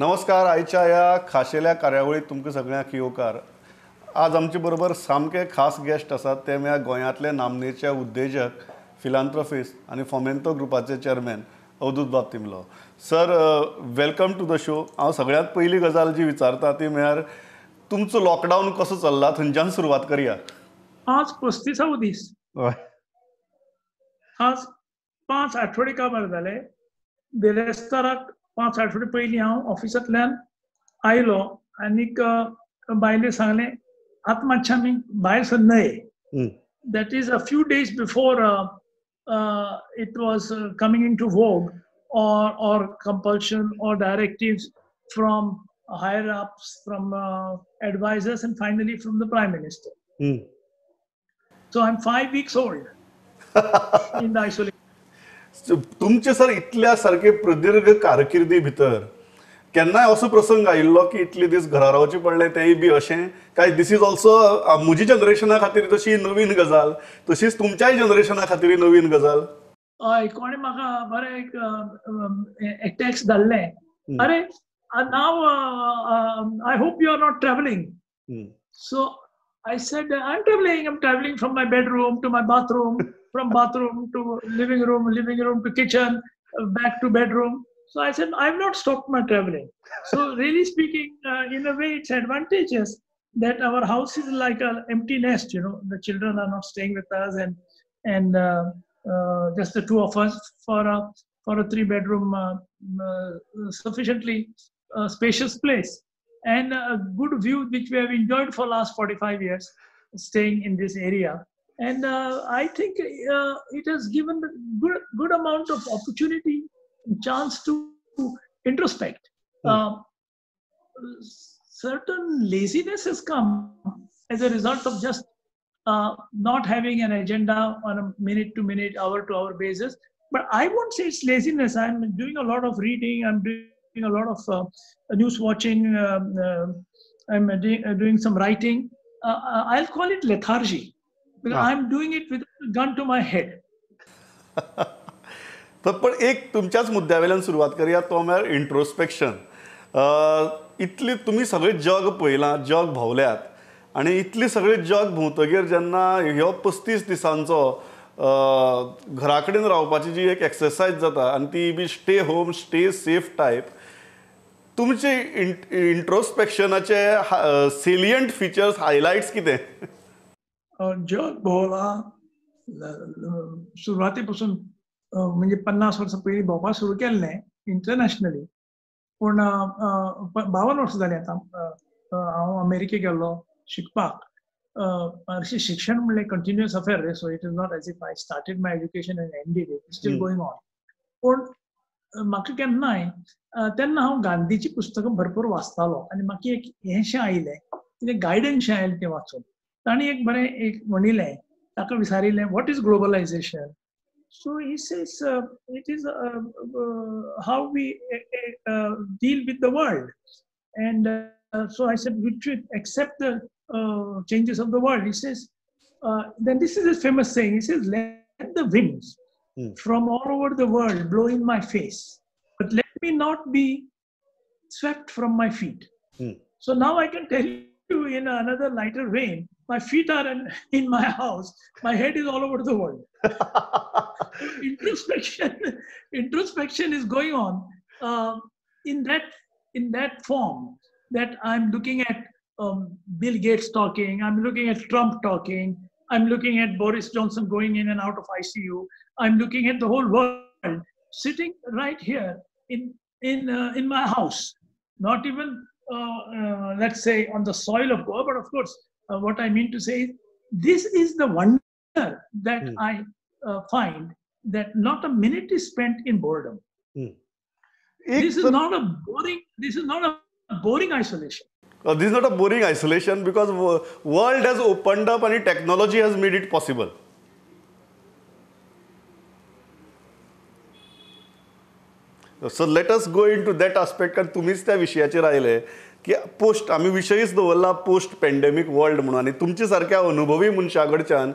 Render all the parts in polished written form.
नमस्कार. आयच्या ह्या खाशेल्या कार्यावळीक तुमकां सगळ्यांक येवकार. आज आमचे बरोबर सामके खास गेस्ट आसात. ते म्हळ्यार गोंयांतले नामनेचे उद्देजक, फिलांथ्रोपिस्ट आनी फोमेंतो ग्रुपाचे chairman Avdhoot Timblo. Sir, welcome to the show. हांव सगळ्यांत पयली गजाल जी विचारता ती म्हळ्यार तुमचो लॉकडावन कसो चल्ला, थंयच्यान सुरवात करया. आज 35वा दीस. आज 5 आठवडे काबार जाले. बिरेस्ताराक 5 आठवडे पयलीं हांव ऑफिसांतल्यान आयलो आनीक बायलें सांगलें आतां मातशें आमी भायर सर न्हय. That is a few days before it was coming into vogue or compulsion or directives from higher ups, from advisors, and finally from the Prime Minister. So I'm 5 weeks old in the isolation. तुमचे sir इतल्या सारखे प्रदीर्घ कारकिर्दी भितर केन्नाय असो प्रसंग आयिल्लो की इतले दीस घरा रावचें पडलें, तेंय बी अशें काय? दिस इज ऑल्सो म्हजी जनरेशना खातीर तशी नवीन गजाल, तशीच तुमच्याय जनरेशना खातीर नवीन गजाल. हय, कोणी म्हाका बरें एक टॅक्स्ट धाडले. अरे नाव I hope you are not travelling. So I said, I'm traveling from my bedroom to my bathroom, from bathroom to living room to kitchen, back to bedroom. So I said, I've not stopped my traveling. So really speaking, in a way, it's advantageous that our house is like an empty nest. You know, the children are not staying with us, and just the two of us for a 3-bedroom, sufficiently spacious place. And a good view which we have enjoyed for last 45 years staying in this area. And I think it has given good amount of opportunity, chance to introspect. Certain laziness has come as a result of just not having an agenda on a minute-to-minute, hour-to-hour basis. But I won't say it's laziness. I'm doing a lot of reading. I'm doing a lot of news watching. I'm doing some writing. I'll call it lethargy because I'm doing it with a gun to my head. पण एक तुमच्याच मुद्द्यावेल्यान सुरवात करूया, तो म्हळ्यार introspection. इतली तुम्ही सगळे जग पळयलां, जग भोंवल्यात, आनी इतली सगळे जग भोंवतकीर जेन्ना ह्यो 35 दिसांचो घरा कडेन रावपाची जी एक एक्सरसायज जाता आनी ती be stay home stay safe type, तुमचे इंट्रोस्पेक्शनाचे सेलियंट फीचर्स, हायलाइट्स कितें? जग भोंवला सुरवातीपासून, म्हणजे 50 वर्सां पयलीं भोंवपाक सुरू केल्लें इंटरनॅशनली. पूण 52 वर्सां जालीं आतां. हांव अमेरिकेक गेल्लो शिकपाक. शिक्षण म्हणलें continuous affair, so it is not as if I started my education and ended it, it's still going on. पूण म्हाका केन्नाय तेन्ना हांव गांधीची पुस्तकां भरपूर वाचतालो आनी म्हाका एक हेंशें आयलें, कितें गायडन्स शें आयलें तें वाचून. ताणी एक बरें एक म्हणिल्लें, ताका विचारिल्लें what is globalisation. So he says it is how we deal with the world. And so I said we should accept the changes of the world. He says, then this is his famous saying. He says, let the winds from all over the world blow in my face, but let me not be swept from my feet. So now I can tell you in another lighter vein, my feet are in my house, my head is all over the world. Introspection is going on in that form, that I'm looking at Bill Gates talking, I'm looking at Trump talking, I'm looking at Boris Johnson going in and out of ICU, I'm looking at the whole world sitting right here in my house. Not even let's say on the soil of Goa, but of course what I mean to say is this is the wonder that I find, that not a minute is spent in boredom. This is not a boring isolation. This is not a boring isolation because world has opened up and technology has made it possible. So let us go into that aspect. कारण तुम्हीच त्या विशयाचेर आयले की post, आमी विशयच दवरला post pandemic world म्हणून, आनी तुमचे सारक्या अनुभवी मनशा कडच्यान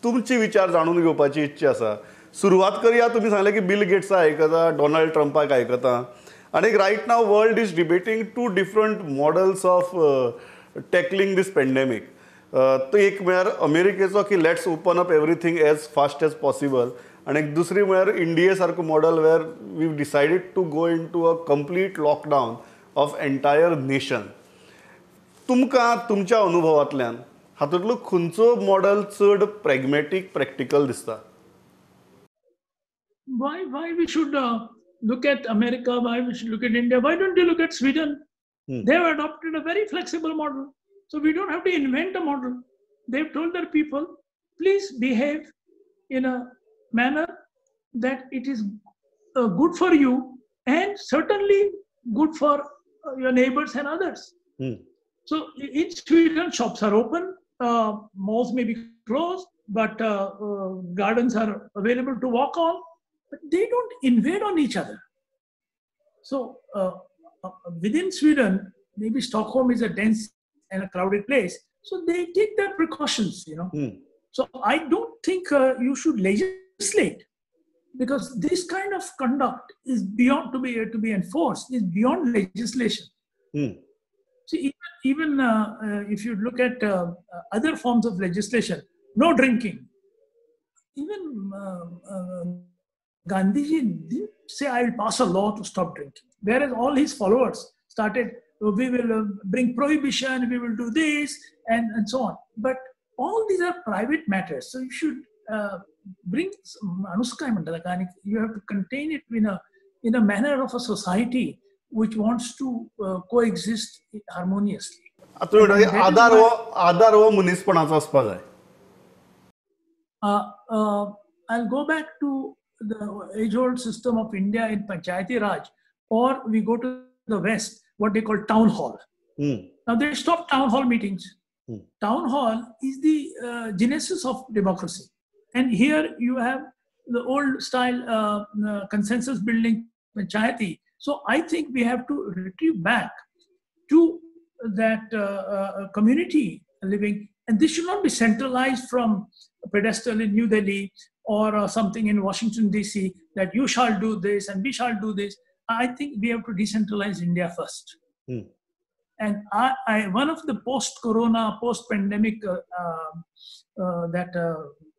तुमचे विचार जाणून घेवपाची इच्छा आसा. सुरवात करूया. तुम्ही सांगले की बिल गेट्सा आयकता, डोनाल्ड ट्रम्पाक आयकता, आणि right now world is debating 2 different models of tackling this pandemic. तो एक म्हळ्यार अमेरिकेचो की let's open up everything as fast as possible, आणि एक दुसरी म्हळ्यार इंडिये सारको model where we decided to go into a complete lockdown of entire nation. तुमकां तुमच्या अनुभवांतल्यान हातूंतलो खंयचो मॉडल चड प्रॅग्मॅटीक प्रॅक्टिकल दिसता? Why we should look at America? Why we should look at India? Why don't you look at Sweden? They have adopted a very flexible model, so we don't have to invent a model. They've told their people, please behave in a manner that it is good for you and certainly good for your neighbors and others. So in Sweden, shops are open, malls may be closed, but gardens are available to walk on. But they don't invade on each other. So within Sweden, maybe Stockholm is a dense and a crowded place, so they take their precautions, So I don't think you should legislate, because this kind of conduct is beyond to be enforced, is beyond legislation. See, even if you look at other forms of legislation, no drinking. Even Gandhiji didn't say, I will pass a law to stop drinking. Whereas all his followers started, we will bring prohibition, we will do this, and so on. But all these are private matters. So you should bring, you have to contain it in a manner of a society which wants to coexist harmoniously. आधार हो मनीसपणाचो आसपाक जाय. I'll go back to the age-old system of India in Panchayati Raj, or we go to the West, what they call town hall. Now they stopped town hall meetings. Town hall is the genesis of democracy. And here you have the old style consensus building Panchayati. So I think we have to retrieve back to that community living. And this should not be centralized from a pedestal in New Delhi or something in Washington, D.C., that you shall do this and we shall do this. I think we have to decentralize India first. And one of the post-corona, post-pandemic, that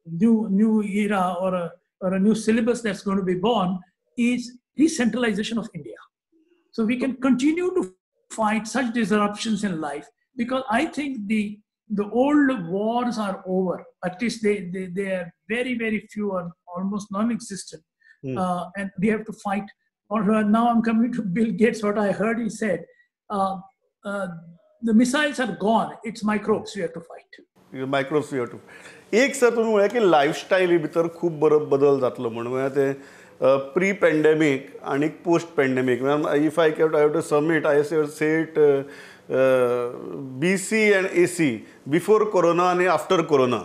new era or a new syllabus that's going to be born is decentralization of India. So we can continue to fight such disruptions in life, because I think the old wars are over. At least they are very, very few or almost non-existent. And we have to fight. Or now I'm coming to Bill Gates, what I heard he said, the missiles are gone. It's microbes we have to fight. Microbes we have to. एक sir तुम्ही म्हळ्यार की लायफस्टायली भितर खूब बरो बदल जातलो म्हणून म्हळ्यार ते प्री पेंडेमीक आणि post pandemic. If I have to submit, I say it BC and AC, before Corona and after Corona.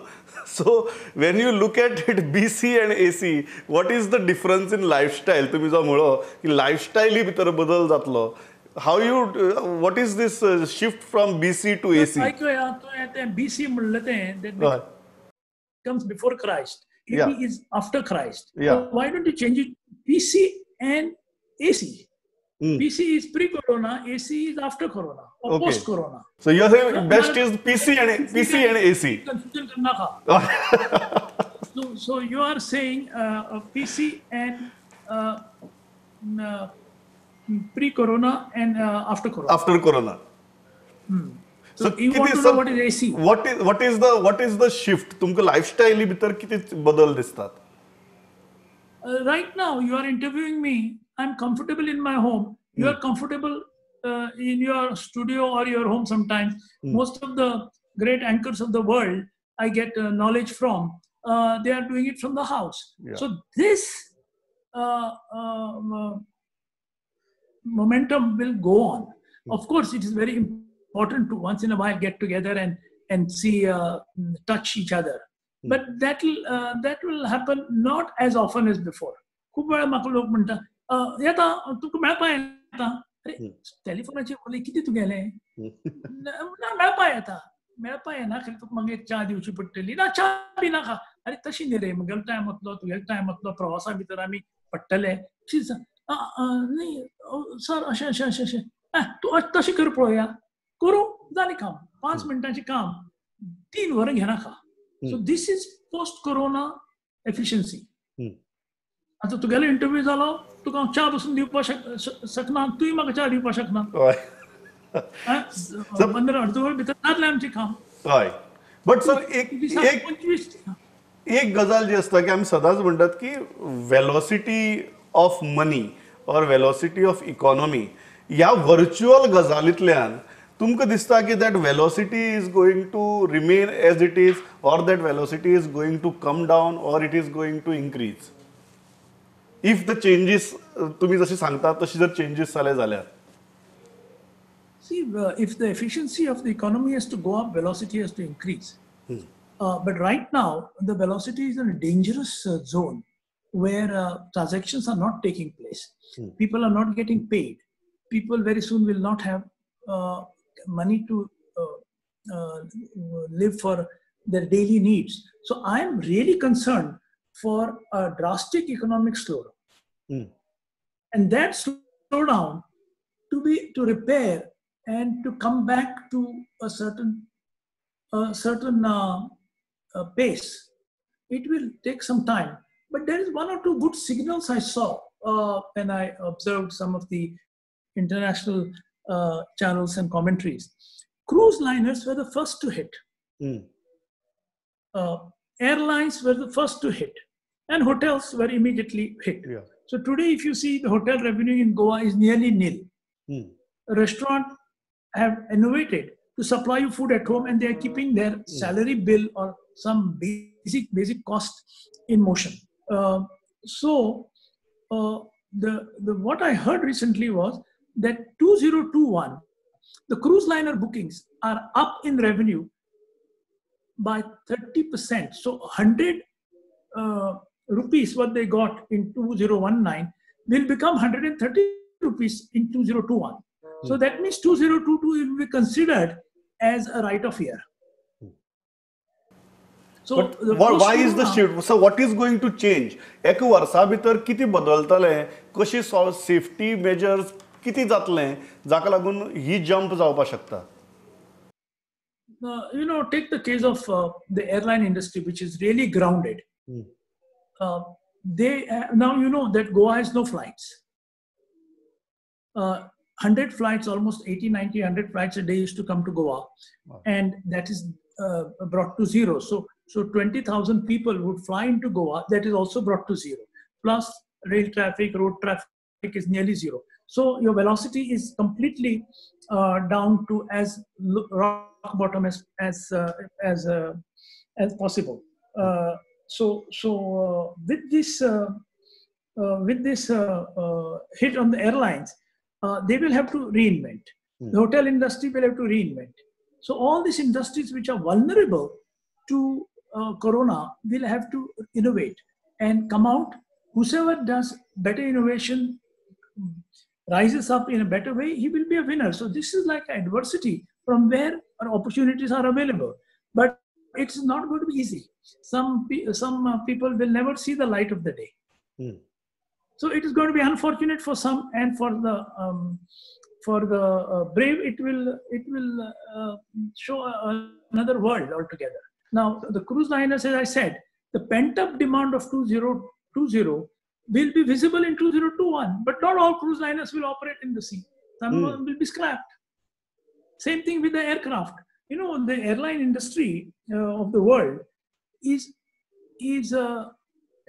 So when you look at it, BC and AC, what is the difference in lifestyle? तुम्ही जो म्हणलो की लायफस्टायली भितर बदल जातलो. How you, what is this shift from BC to AC? BC म्हणलं that comes before Christ. AC is after Christ. So why don't you change it BC and AC? BC is pre-corona, AC is after corona or post-corona. So you're saying best is PC and AC. So you are saying PC and pre-corona and after corona. After corona. So you want to know what is AC? What is the shift? तुमका lifestyle भितर किती बदल दिसतात? Right now you are interviewing me. I'm comfortable in my home. You are comfortable in your studio or your home sometimes. Most of the great anchors of the world I get knowledge from, they are doing it from the house. So this momentum will go on. Of course, it is very important to once in a while get together and see, touch each other. But that will happen not as often as before. खूप वेळा म्हाका लोक म्हणटा येता तुका मेळपा येता. अरे टॅलिफोनाचेर उलय कितें तुगेलें ना मेळपा येना खंय तुका मागीर च्या दिवची पडटली. ना च्या बी नाका. अरे तशी न्ही रे, म्हगेलो टायम वतलो तुगेलो टायम वतलो, प्रवासा भितर आमी पडटले. नाही सर अशें अशें अशें अशें तूं तशें कर पळोवया करूं जालें काम 5 मिनटांचें काम 3 वरां घेनाका so this is post corona efficiency आतां तुगेलो इंटरव्यू जालो तुका हांव च्या बसून दिवपाक शकना तुवें म्हाका च्या दिवपाक शकना हय 15 अर्द वर भितर जातलें आमचें काम हय बट सर एक दिसाक एक 25 एक गजाल जी असता की आमी सदांच म्हणटात की velocity of money or velocity of economy ह्या व्हर्च्युअल गजालींतल्यान तुमकां दिसता की that velocity is going to remain as it is or that velocity is going to come down or it is going to increase if the changes तुम्ही जशी सांगतात तशी जर चेंजीस जाले जाल्यार See, if the efficiency of the economy has to go up, velocity has to increase. But right now, the velocity is in a dangerous zone where transactions are not taking place. People are not getting paid. People very soon will not have money to live for their daily needs. So I am really concerned for a drastic economic slowdown. And that slowdown to repair and to come back to a certain pace. It will take some time. But there is one or two good signals I saw when I observed some of the international channels and commentaries. Cruise liners were the first to hit. Airlines were the first to hit. And hotels were immediately hit. Yeah. So today, if you see, the hotel revenue in Goa is nearly nil. A restaurant have innovated to supply you food at home and they are keeping their salary bill or some basic cost in motion. What I heard recently was that 2021, the cruise liner bookings are up in revenue by 30%. So 100 rupees what they got in 2019 will become 130 rupees in 2021. So that means 2022 will be considered as a right of year. So why is the shift? So what is going to change? एक वर्सा भितर किती बदलतले कशी safety measures किती जातले जाका लागून ही jump जावपाक शकता take the case of the airline industry which is really grounded. They now that Goa has no flights. 100 flights, almost 80, 90, 100 flights a day used to come to Goa. Wow. And that is brought to zero. So 20,000 people would fly into Goa. That is also brought to zero. Plus rail traffic, road traffic is nearly zero. So your velocity is completely down to as rock bottom as possible. With this hit on the airlines, they will have to reinvent. The hotel industry will have to reinvent. So all these industries which are vulnerable to corona will have to innovate and come out. Whoever does better innovation, rises up in a better way, he will be a winner. So this is like adversity from where opportunities are available. But it's not going to be easy. Some people will never see the light of the day. So it is going to be unfortunate for some, and for the brave, it will show another world altogether. Now, the cruise liners, as I said, the pent-up demand of 2020 will be visible in 2021, but not all cruise liners will operate in the sea. Some of them will be scrapped. Same thing with the aircraft. The airline industry of the world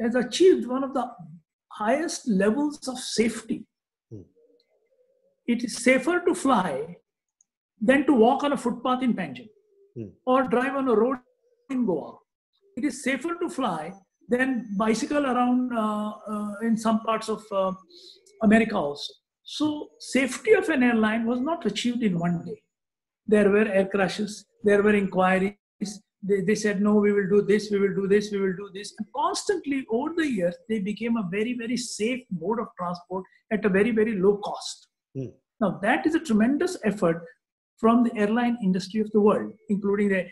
has achieved one of the highest levels of safety. It is safer to fly than to walk on a footpath in Panjim or drive on a road in Goa. It is safer to fly than bicycle around in some parts of America also. So safety of an airline was not achieved in one day. There were air crashes, there were inquiries. They said, no, we will do this, we will do this, we will do this. And constantly over the years, they became a very, very safe mode of transport at a very, very low cost. Now, that is a tremendous effort from the airline industry of the world, including the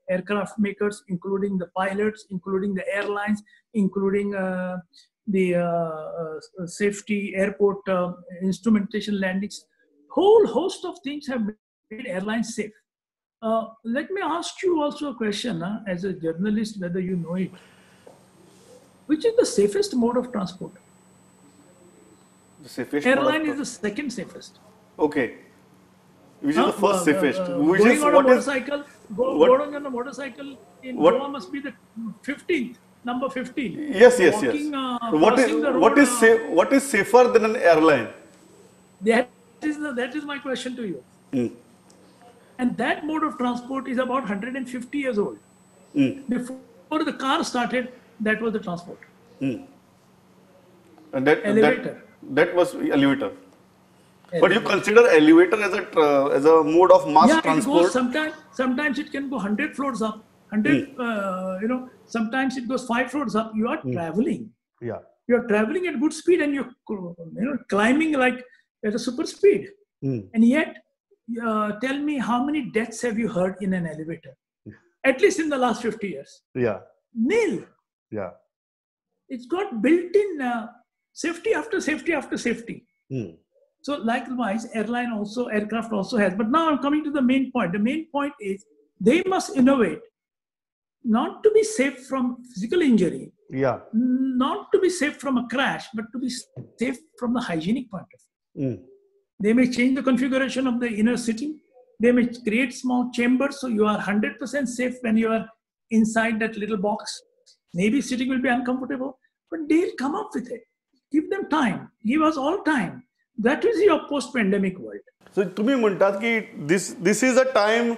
aircraft makers, including the pilots, including the airlines, including the safety, airport instrumentation landings, whole host of things have made airlines safe. Let me ask you also a question, as a journalist, whether you know it. Which is the safest mode of transport? The safest Airline is the second safest. Okay. Which is the first safest? Which Going is on a what is motorcycle, going on a motorcycle in Goa must be the 15th, number 15. yes. Walking, What crossing the road, is safe? What is safer than an airline? that is my question to you. And that mode of transport is about 150 years old. Before the car started, that was the transport. And Elevator. that was elevator. But you consider elevator as a mode of mass transport? It goes sometimes it can go 100 floors up. 100, sometimes it goes 5 floors up. You are traveling. Yeah. You are traveling at good speed and you're climbing like at a super speed. And yet, tell me, how many deaths have you heard in an elevator? At least in the last 50 years. Yeah. Nil. Yeah. It's got built-in safety after safety after safety. So likewise, aircraft also has. But now I'm coming to the main point. The main point is they must innovate, not to be safe from physical injury, not to be safe from a crash, but to be safe from the hygienic point of view. They may change the configuration of the inner sitting. They may create small chambers, so you are 100% safe when you are inside that little box. Maybe sitting will be uncomfortable, but they'll come up with it. Give them time. Give us all time. That is your post-pandemic world. So तुम्ही म्हणतात की this is a time.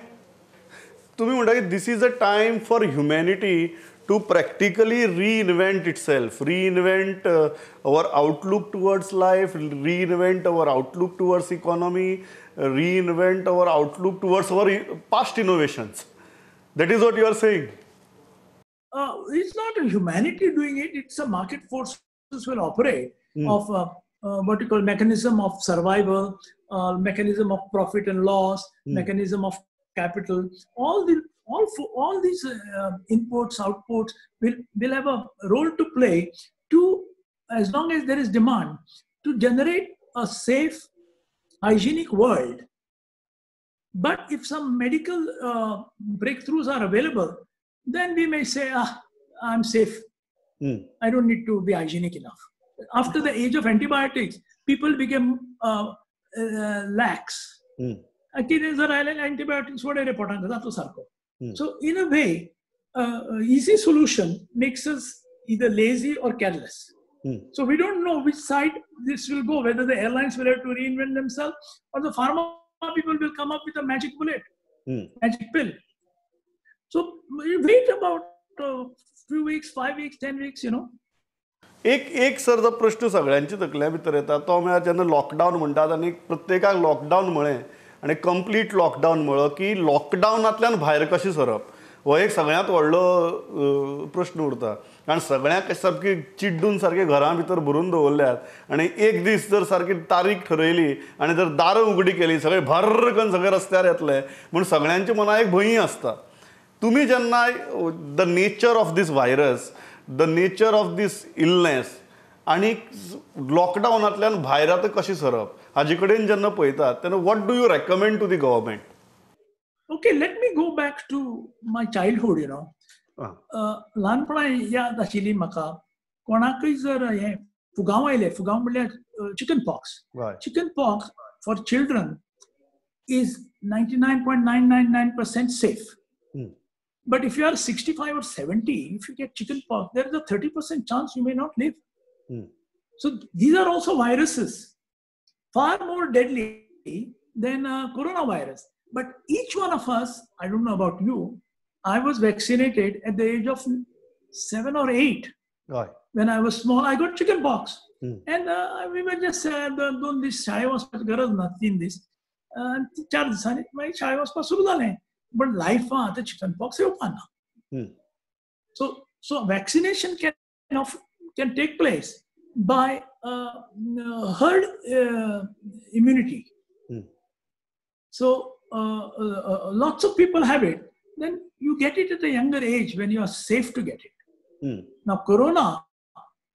तुम्ही म्हणता की this is a time for humanity to practically reinvent itself, reinvent our outlook towards life, reinvent our outlook towards economy, reinvent our outlook towards our past innovations. That is what you are saying. It's not a humanity doing it. It's a market forces will operate of what you call mechanism of survival, mechanism of profit and loss, mechanism of capital. All these inputs, outputs will have a role to play to, as long as there is demand, to generate a safe, hygienic world. But if some medical breakthroughs are available, then we may say, I'm safe. I don't need to be hygienic enough. After the age of antibiotics, people became lax. Antibiotics, so in a way, easy solution makes us either lazy or careless. So we don't know which side this will go, whether the airlines will have to reinvent themselves or the pharma people will come up with a magic bullet, magic pill. So we wait about a few weeks, 5 weeks, 10 weeks, एक sir जो प्रश्न सगळ्यांच्या तकल्या भितर येता तो म्हळ्यार जेन्ना lockdown म्हणटात आनी प्रत्येकाक लॉकडावन म्हळें आनी कंप्लीट लॉकडावन म्हळो की लॉकडावनांतल्यान भायर कशें सरप हो एक सगळ्यांत व्हडलो प्रश्न उरता. कारण सगळ्यांक सारकी चिड्डून सारके घरा भितर भरून दवरल्यात आनी एक दीस जर सारकी तारीख ठरयली आनी जर दारां उगडी केली सगळे भर्र करून सगळे रस्त्यार येतले म्हूण सगळ्यांच्या मनां एक भंय आसता. तुम्ही जेन्ना the nature of this virus, the nature of this illness आणि लॉकडावनांतल्यान भायर आतां कशें सरप हाजे कडेन जेन्ना पळयतात तेन्ना what do you recommend to the government? Okay, let me go back to my childhood, ल्हानपणा याद आशिल्ली म्हाका कोणाकय जर हे फुगांव आयले, फुगांव म्हणल्यार chicken pox for children is 99.999% safe. But if you are 65 or 70, if you get chicken pox, there is a 30% chance you may not live. So these are also viruses, far more deadly than coronavirus. But each one of us, I don't know about you, I was vaccinated at the age of 7 or 8. Right. When I was small, I got chicken pox. And we were just doing this shy was garaj nothing this. 4 दिसांनी मागीर शाळे वचपाक सुरू जालें. But life आतां chicken pox येवपाना. So vaccination can take place by herd immunity. So lots of people have it. Then you get it at a younger age when you are safe to get it. Now corona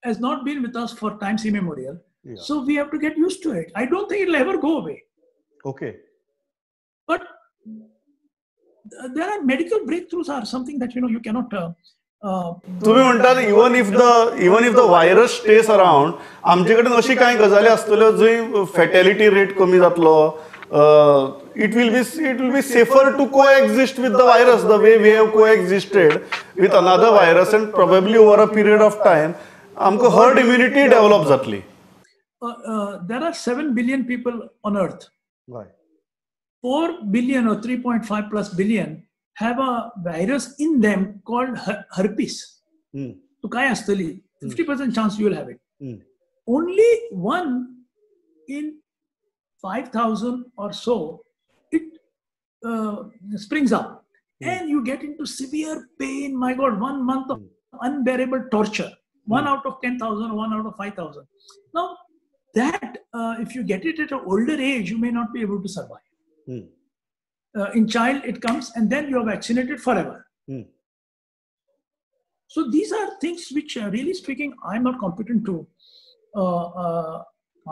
has not been with us for times immemorial. Yeah. So we have to get used to it. I don't think it'll ever go away. Okay. But there are medical breakthroughs are something that you cannot. तुम्ही म्हणतात even if the virus stays around आमचे कडेन अशी कांय गजाली आसतल्यो जंय fatality rate कमी जातलो. It will be safer to coexist with the virus the way we have coexisted with another virus, and probably over a period of time आमकां herd immunity develop जातली. There are 7 billion people on earth. Right. 4 billion or 3.5 plus billion have a virus in them called herpes. So काय असतली? 50% chance you will have it. Only 1 in 5,000 or so, it springs up. And you get into severe pain. My God, 1 month of unbearable torture. 1 out of 10,000, 1 out of 5,000. Now, that if you get it at an older age, you may not be able to survive. In child, it comes and then you are vaccinated forever. So these are things which, really speaking, I'm not competent to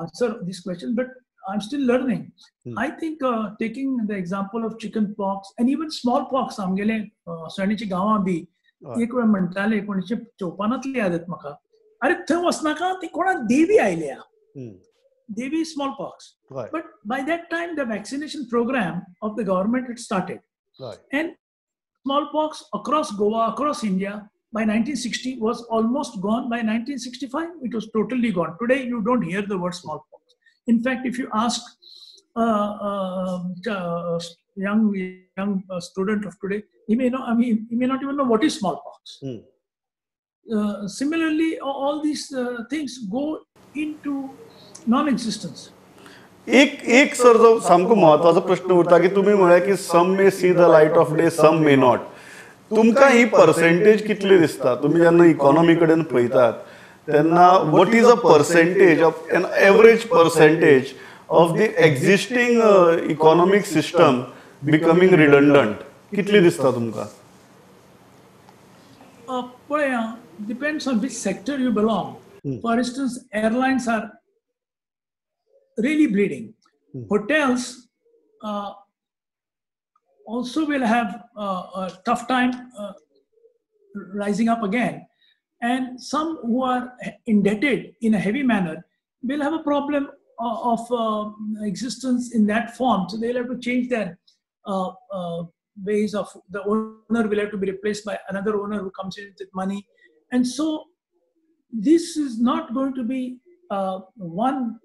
answer this question, but I'm still learning. I think taking the example of chicken pox and even smallpox, आमगेले सणीची गांवां B एक वेळ म्हणटाले 1954 यादत म्हाका, अरे थंय वचनाका ती कोणा देवी आयल्या, देवी smallpox. But by that time the vaccination program of the government had started. And smallpox across Goa, across India by 1960 was almost gone. By 1965 it was totally gone. Today you don't hear the word smallpox. In fact, if you ask young student of today, he may not even know what is smallpox. Similarly, all these things go into non-existence. एक sir जो सामको महत्वाचो प्रश्न उरता की तुम्ही म्हळ्या की some may see the light of day, some may not. तुमकां ही पर्सेंटेज कितली दिसता? तुम्ही जेन्ना इकॉनॉमी कडेन पळयतात तेन्ना what is a percentage of an average percentage of the existing economic system becoming redundant? कितली दिसता तुमकां? पळया, depends on which sector you belong. For instance, airlines are really bleeding. Hotels also will have a tough time rising up again. And some who are indebted in a heavy manner will have a problem of existence in that form. So they'll have to change their ways of, the owner will have to be replaced by another owner who comes in with money. And so this is not going to be one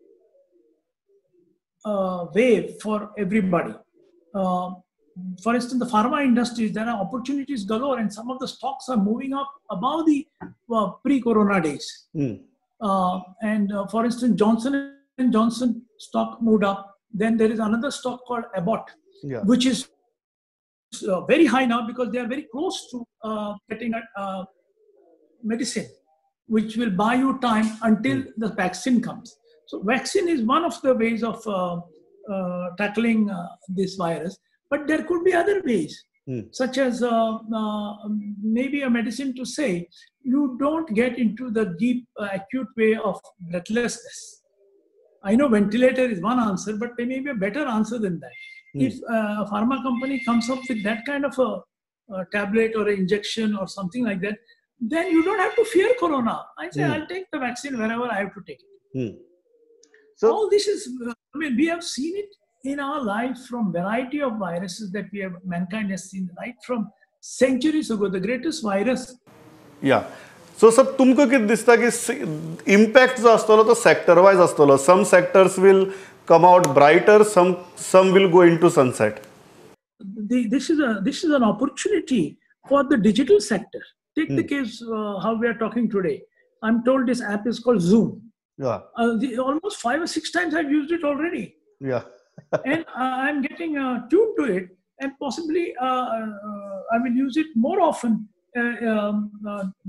wave for everybody. For instance, the pharma industries, there are opportunities galore, and some of the stocks are moving up above the pre-corona days. And for instance, Johnson & Johnson stock moved up. Then there is another stock called Abbott, which is very high now because they are very close to getting a medicine, which will buy you time until the vaccine comes. So vaccine is one of the ways of tackling this virus. But there could be other ways, such as maybe a medicine to say you don't get into the deep acute way of breathlessness. I know ventilator is one answer, but there may be a better answer than that. If a pharma company comes up with that kind of a tablet or an injection or something like that, then you don't have to fear corona. I say I'll take the vaccine wherever I have to take it. So all this is, we have seen it in our life from variety of viruses that mankind has seen right from centuries ago. The greatest virus. Yeah. So sir, तुमको कित दिसता की impact जो आसतलो तो sector wise आसतलो? Some sectors will come out brighter, some will go into sunset. This is an opportunity for the digital sector. Take the case how we are talking today. I'm told this app is called Zoom. Yeah. Almost 5 or 6 times I've used it already. Yeah. And I'm getting tuned to it, and possibly I will use it more often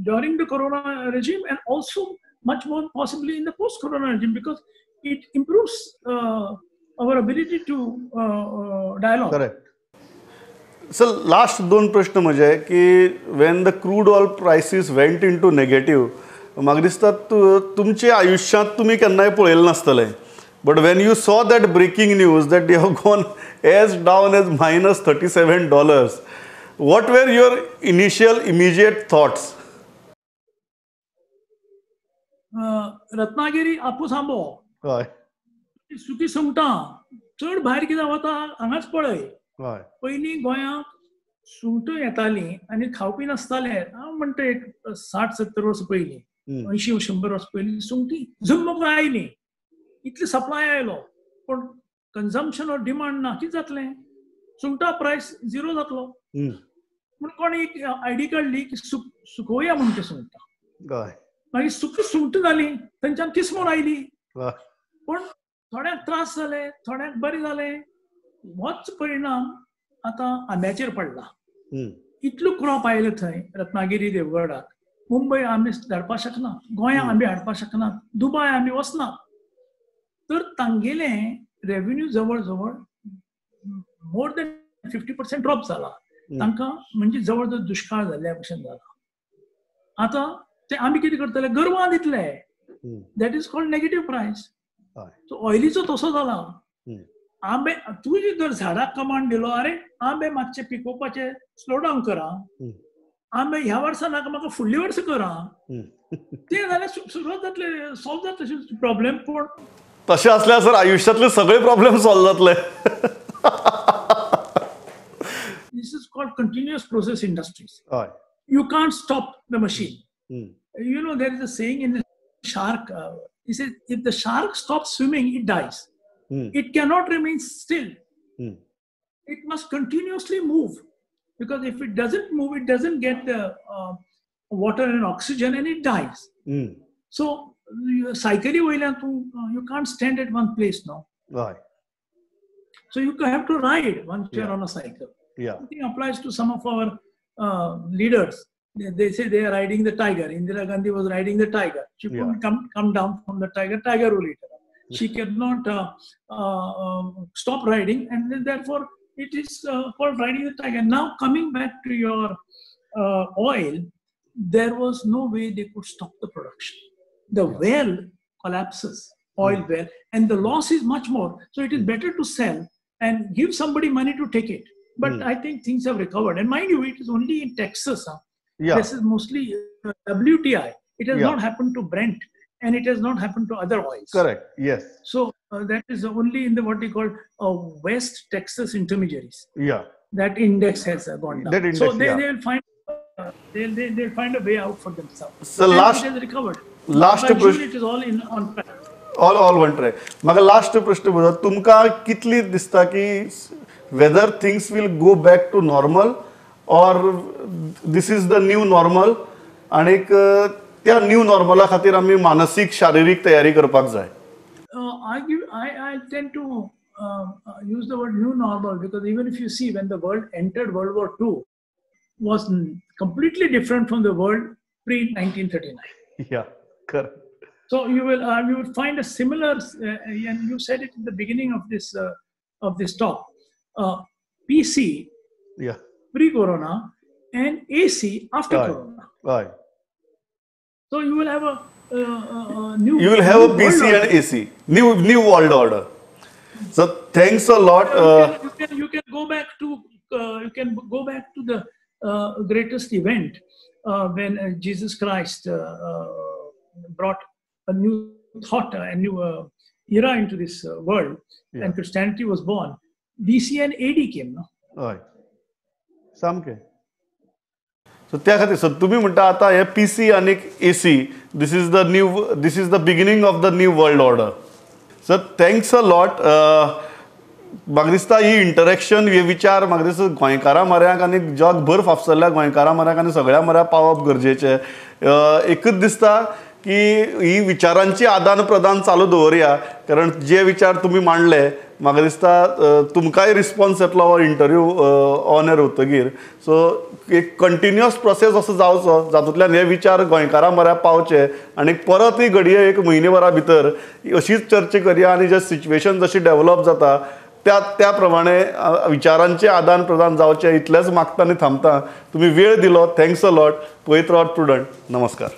during the corona regime, and also much more possibly in the post-corona regime, because it improves our ability to dialogue. Correct. So last 2 प्रश्न म्हणजे की when the crude oil prices went into negative, म्हाका दिसता तुमच्या आयुश्यांत तुमी केन्नाय पळयलें नासतलें, but when you saw that breaking news that you have gone as down as -$37, what were your initial immediate thoughts? Ratnagiri आपूस आंबो हय सुकी सुंगटां चड भायर कितें वता हांगाच पळय. हय पयलीं गोंयांत सुंगटां येतालीं आनी खावपी नासताले. हांव म्हणटा एक 60-70 वर्सां पयलीं, 80-100 वर्सां पयलीं सुंगटीं झुम्म आयलीं, इतली सप्लाय आयलो, पूण कन्जम्पशन ऑर डिमांड ना. कितें जातलें? सुंगटां प्रायस झिरो जातलो. म्हूण कोणी एक आयडी काडली की सुकोवया म्हणून ती सुंगटां. मागीर सुकी सुंगटां जालीं, थंयच्यान किसमूर आयली. पूण थोड्यांक त्रास जाले, थोड्यांक बरें जालें. होच परिणाम आतां आंब्याचेर पडला. इतलो क्रॉप आयले थंय रत्नागिरी देवगडाक. मुंबय आंबे धाडपाक शकना, गोंया आंबे हाडपाक शकना, दुबय आंबे वचना. तर तांगेलें रेव्हेन्यू जवळ जवळ मोर दॅन 50% ड्रॉप जाला. तांकां म्हणजे जवळ जवळ दुष्काळ जाल्ल्या भशेन जाला. आतां ते आमी कितें करतले? गर्वान दितले. दॅट इज कॉल्ड नेगेटीव प्रायस. सो ऑयलीचो तसो जाला. आंबे तुजी जर झाडाक कमांड दिलो, अरे आंबे मातशे पिकोवपाचे स्लो डावन करा, आंबे ह्या वर्सा नाका म्हाका फुडल्या वर्सा करा, ते जाल्यार सुरवात जातले, सॉल्व जातले प्रॉब्लेम. पूण तशें आसल्यार सर आयुश्यांतले सगळे प्रॉब्लेम सॉल्व जातले. This is called continuous process industries. You can't stop the machine. You know, there is a saying in the shark, he says, if the shark stops swimming, it dies. It cannot remain still. It must continuously move, because if it doesn't move, it doesn't get the water and oxygen and it dies. So, cycle you can't stand at one place now. So you have to ride once you're on a cycle. I think applies to some of our leaders. They say they are riding the tiger. Indira Gandhi was riding the tiger. She couldn't come down from the tiger. Tiger will eat her. She cannot stop riding, and then therefore it is called riding the tiger. Now coming back to your oil, there was no way they could stop the production. The well collapses, oil well, and the loss is much more. So it is better to sell and give somebody money to take it. But I think things have recovered. And mind you, it is only in Texas. This is mostly WTI. It has not happened to Brent, and it has not happened to other oils. Correct. Yes. So that is only in the what they call West Texas intermediaries. That index has gone down. Index, so they will find they'll find a way out for themselves. So last it has recovered. Last question, it is all on track. All one track. म्हाका last प्रश्न बुजा, तुमकां कितली दिसता की whether things will go back to normal or this is the new normal, आणि त्या new नॉर्मला खातीर आमी मानसीक शारिरीक तयारी करपाक जाय? I tend to use the word new normal, because even if you see when the world entered World War II was completely different from the world pre-1939. Correct. So you will find a similar, and you said it in the beginning of this talk, PC pre-corona and AC after corona. So you will have a new. You will have a PC and AC, new world order. So thanks a lot. You can go back to the greatest event when Jesus Christ brought a new thought, a new era into this world, and Christianity was born. BC and AD came, no? सामकें. सो त्या खातीर sir तुमी म्हणटा आतां हे PC आनी AC, this is the beginning of the new world order. Sir thanks a lot. म्हाका दिसता ही interaction, हे विचार म्हाका दिसता गोंयकारां म्हऱ्याक आनी जगभर फाफसरल्या गोंयकारां म्हऱ्याक आनी सगळ्या म्हऱ्याक पावप गरजेचें. एकूच दिसता की ही विचारांची आदान प्रदान चालू दवरया, कारण जे विचार तुम्ही मांडले म्हाका दिसता तुमकांय रिस्पॉन्स येतलो हो इंटरव्यू ऑन एअर उरतकीर. सो एक कंटिन्युअस प्रोसेस असो जावचो जातूंतल्यान हे विचार गोंयकारां म्हऱ्याक पावचे, आनी परत ही घडये एक म्हयनेभरा भितर अशीच चर्चा करया, आनी जे सिच्युएशन जशी डेव्हलप जाता त्या प्रमाणे विचारांचे आदान प्रदान जावचे, इतलेंच मागता आनी थांबता. तुम्ही वेळ दिलो, थँक्स अ लॉट. पळयत रावत प्रुडंट. नमस्कार.